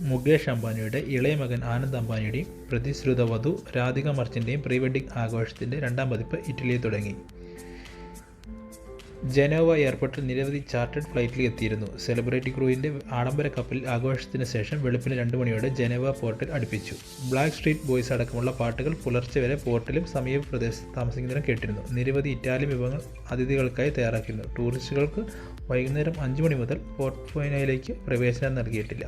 മുകേഷ് അംബാനിയുടെ ഇളയ മകൻ ആനന്ദ് അംബാനിയുടെയും പ്രതിശ്രുത വധു രാധിക മർച്ചൻ്റെയും പ്രീ വെഡ്ഡിംഗ് ആഘോഷത്തിൻ്റെ 2ാം പതിപ്പ് ഇറ്റലിയിൽ തുടങ്ങി. ജനോവ എയർപോർട്ടിൽ നിരവധി ചാർട്ടേഡ് ഫ്ലൈറ്റിൽ എത്തിയിരുന്നു. സെലിബ്രിറ്റി ക്രൂവിൻ്റെ ആഡംബര കപ്പലിൽ ആഘോഷത്തിന് ശേഷം വെളുപ്പിന് 2 മണിയോടെ ജനോവ പോർട്ടിൽ അടുപ്പിച്ചു. ബ്ലാക്ക് സ്ട്രീറ്റ് ബോയ്സ് അടക്കമുള്ള പാട്ടുകൾ പുലർച്ചെ വരെ പോർട്ടിലും സമീപ പ്രദേശത്ത് താമസിക്കുന്നവരും കേട്ടിരുന്നു. നിരവധി ഇറ്റാലിയൻ വിഭവങ്ങൾ അതിഥികൾക്കായി തയ്യാറാക്കിയിരുന്നു. ടൂറിസ്റ്റുകൾക്ക് വൈകുന്നേരം 5 മണി മുതൽ പോർട്ട്ഫോയിനോയിലേക്ക് പ്രവേശനം നൽകിയിട്ടില്ല.